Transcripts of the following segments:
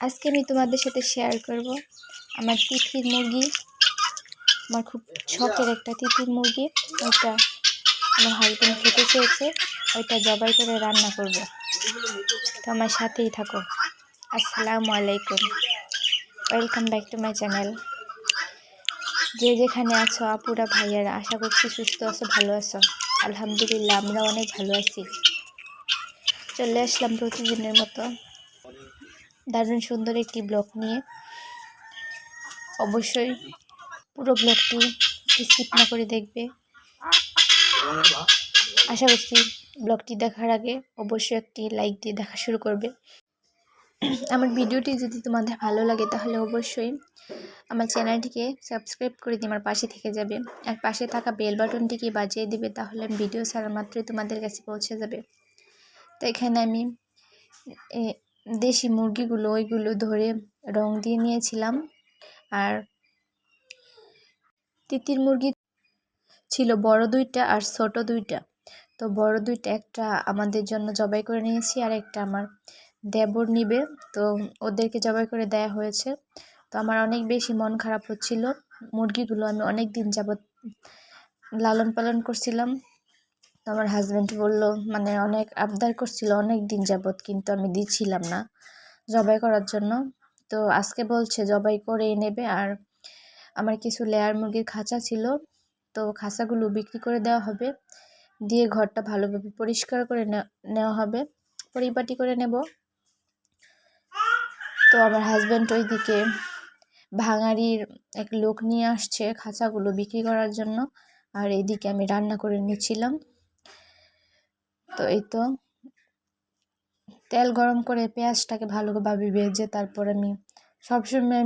আজকে আমি তোমাদের সাথে শেয়ার করব আমার তিথির মুরগি। আমার খুব শখের একটা তিথির মুরগি, ওইটা আমার হাজবেন্ড খেতে চেয়েছে, ওইটা জবাই করে রান্না করব। তো আমার সাথেই থাকো। আসসালামু আলাইকুম, welcome back to my channel. যে যেখানে আছো আপুরা ভাইয়ারা, আশা করছি সুস্থ আছো, ভালো আছো। আলহামদুলিল্লাহ, আমরা অনেক ভালো আছি। চলে আসলাম প্রতিদিনের মতো দারুণ সুন্দর একটি ব্লগ নিয়ে। অবশ্যই পুরো ব্লগটি স্কিপ না করে দেখবে। আশা করছি ব্লগটি দেখার আগে অবশ্যই একটি লাইক দিয়ে দেখা শুরু করবে। আমার ভিডিওটি যদি তোমাদের ভালো লাগে তাহলে অবশ্যই আমার চ্যানেলটিকে সাবস্ক্রাইব করে দিয়ে আমার পাশে থেকে যাবে, আর পাশে থাকা বেল বাটনটিকে বাজিয়ে দিবে, তাহলে ভিডিও ছাড়া মাত্রই তোমাদের কাছে পৌঁছে যাবে। তো এখানে আমি দেশি মুরগিগুলো ওইগুলো ধরে রং দিয়ে নিয়েছিলাম। আর তিতির মুরগি ছিল বড় দুইটা আর ছোট দুইটা। তো বড় দুইটা একটা আমাদের জন্য জবাই করে নিয়েছি, আর একটা আমার দেবর নিবে, তো ওদেরকে জবাই করে দেয়া হয়েছে। তো আমার অনেক বেশি মন খারাপ হচ্ছিল। মুরগিগুলো আমি অনেক দিন যাবৎ লালন পালন করছিলাম। তো আমার হাজব্যান্ড বলল, মানে অনেক আবদার করছিল অনেক দিন যাবৎ, কিন্তু আমি দিচ্ছিলাম না জবাই করার জন্য। তো আজকে বলছে জবাই করে নেবে। আর আমার কিছু লেয়ার মুরগির খাঁচা ছিল, তো খাঁচাগুলো বিক্রি করে দেওয়া হবে, দিয়ে ঘরটা ভালোভাবে পরিষ্কার করে নেওয়া হবে, পরিপাটি করে নেব। তো আমার হাজব্যান্ড ওইদিকে ভাঙাড়ির এক লোক নিয়ে আসছে খাঁচাগুলো বিক্রি করার জন্য, আর এইদিকে আমি রান্না করে নিচ্ছিলাম। তো এই তো তেল গরম করে পেঁয়াজটাকে ভালোভাবে ভেজে তারপর আমি সবসময়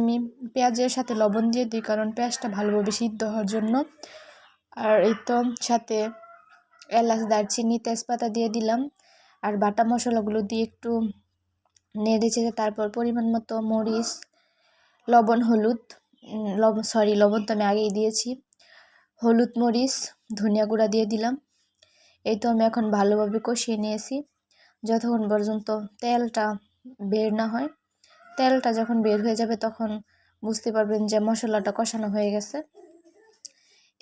পেঁয়াজের সাথে লবণ দিয়ে দিই, কারণ পেঁয়াজটা ভালোভাবে সিদ্ধ হওয়ার জন্য। আর এই তো সাথে এলাচ, দারচিনি, তেজপাতা দিয়ে দিলাম, আর বাটা মশলাগুলো দিয়ে একটু নেড়ে চেড়ে তারপর পরিমাণ মতো মরিচ, লবণ, হলুদ, লবণ তো আমি আগেই দিয়েছি, হলুদ, মরিচ, ধনিয়া গুঁড়া দিয়ে দিলাম। এই তো আমি এখন ভালোভাবে কষিয়ে নিয়েছি যতক্ষণ পর্যন্ত তেলটা বের না হয়। তেলটা যখন বের হয়ে যাবে তখন বুঝতে পারবেন যে মশলাটা কষানো হয়ে গেছে।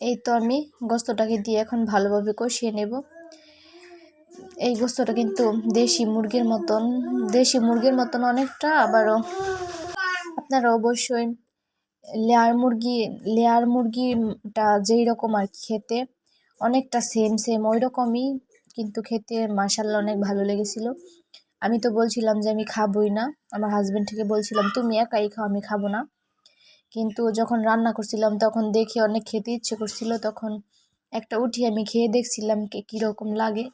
এই তো আমি গোস্তটাকে দিয়ে এখন ভালোভাবে কষিয়ে নেব। এই গোস্তটা কিন্তু দেশি মুরগির মতন অনেকটা, আবারও আপনারা অবশ্যই লেয়ার মুরগিটা যেই রকম আর খেতে অনেকটা সেম ওই রকমই, কিন্তু খেতে মাশাআল্লাহ অনেক ভালো লেগেছিল। আমি তো বলছিলাম যে আমি খাবই না, আমার হাজব্যান্ড থেকে বলছিলাম তুমি একাই খাও, আমি খাবো না। কিন্তু যখন রান্না করছিলাম তখন দেখে অনেক খেতে ইচ্ছে করছিল, তখন একটা উঠিয়ে আমি খেয়ে দেখছিলাম কীরকম লাগে।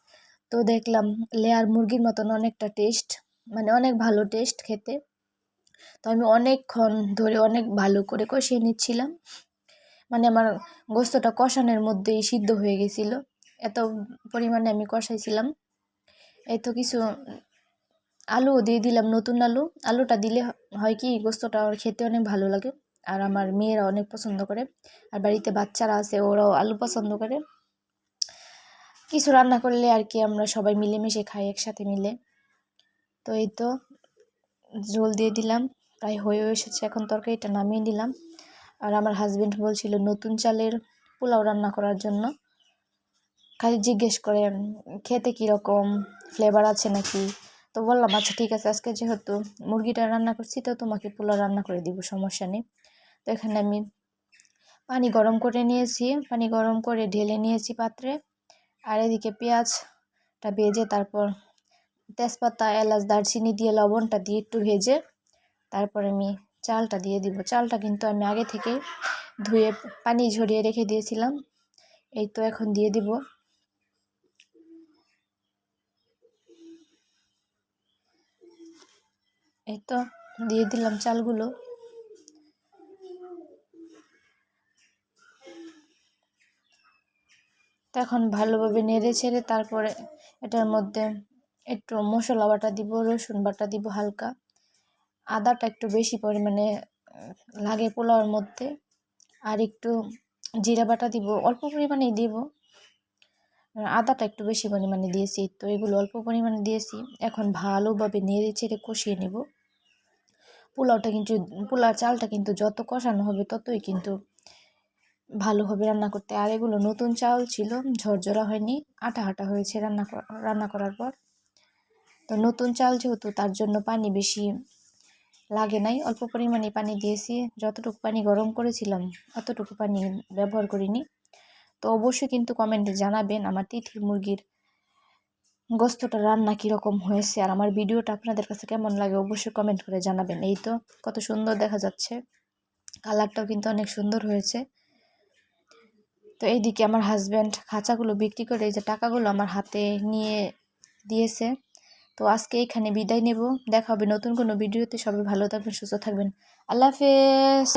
তো দেখলাম লেয়ার মুরগির মতন অনেকটা টেস্ট, মানে অনেক ভালো টেস্ট খেতে। তো আমি অনেকক্ষণ ধরে অনেক ভালো করে কষিয়ে নিচ্ছিলাম, মানে আমার গোস্তটা কষানোর মধ্যেই সিদ্ধ হয়ে গেছিলো, এত পরিমাণে আমি কষাইছিলাম। এই তো কিছু আলুও দিয়ে দিলাম, নতুন আলুটা দিলে হয় কি গোস্তটা খেতে অনেক ভালো লাগে, আর আমার মেয়েরা অনেক পছন্দ করে, আর বাড়িতে বাচ্চারা আছে ওরাও আলু পছন্দ করে। কিছু রান্না করলে আর কি আমরা সবাই মিলেমিশে খাই একসাথে মিলে। তো এই তো ঝোল দিয়ে দিলাম, প্রায় হয়ে এসেছে, এখন তরকারিটা নামিয়ে দিলাম। আর আমার হাজব্যান্ড বলছিল নতুন চালের পোলাও রান্না করার জন্য, খালি জিজ্ঞেস করে খেতে কীরকম, ফ্লেভার আছে নাকি। তো বললাম আচ্ছা ঠিক আছে, আজকে যেহেতু মুরগিটা রান্না করছি তো তোমাকে পোলাও রান্না করে দিব, সমস্যা নেই। তো এখানে আমি পানি গরম করে ঢেলে নিয়েছি পাত্রে, আর এদিকে পেঁয়াজটা ভেজে তারপর তেজপাতা, এলাচ, দারচিনি দিয়ে লবণটা দিয়ে একটু ভেজে তারপর আমি চালটা দিয়ে দিব। চালটা কিন্তু আমি আগে থেকে ধুয়ে পানি ঝরিয়ে রেখে দিয়েছিলাম। এই তো এখন দিয়ে দিব। এই তো দিয়ে দিলাম চালগুলো। তো এখন ভালোভাবে নেড়ে ছেড়ে তারপরে এটার মধ্যে একটু মশলা বাটা দিব, রসুন বাটা দিব হালকা, আদাটা একটু বেশি পরিমাণে লাগে পোলাওর মধ্যে, আর একটু জিরা বাটা দিব, অল্প পরিমাণেই দিব, আদাটা একটু বেশি পরিমাণে দিয়েছি। তো এগুলো অল্প পরিমাণে দিয়েছি, এখন ভালোভাবে নেড়ে চেড়ে কষিয়ে নেব। পোলাওর চালটা কিন্তু যত কষানো হবে ততই কিন্তু ভালো হবে রান্না করতে। আর এগুলো নতুন চাউল ছিল, ঝরঝরা হয়নি, আটা আটা হয়েছে রান্না করার পর। তো নতুন চাল যেহেতু তার জন্য পানি বেশি লাগে নাই, অল্প পরিমাণে পানি দিয়েছি। যতটুকু পানি গরম করেছিলাম অতটুকু পানি ব্যবহার করিনি। তো অবশ্যই কিন্তু কমেন্টে জানাবেন আমার তিথির মুরগির গোস্তটা রান্না কীরকম হয়েছে, আর আমার ভিডিওটা আপনাদের কাছে কেমন লাগে অবশ্যই কমেন্ট করে জানাবেন। এই তো কত সুন্দর দেখা যাচ্ছে, কালারটাও কিন্তু অনেক সুন্দর হয়েছে। তো এইদিকে আমার হাজব্যান্ড খাঁচাগুলো বিক্রি করে এই যে টাকাগুলো আমার হাতে নিয়ে দিয়েছে। তো আজকে এখানে বিদায় নেব, দেখা হবে নতুন কোনো ভিডিওতে। সবাই ভালো থাকবেন, সুস্থ থাকবেন, আল্লাহ হাফেজ।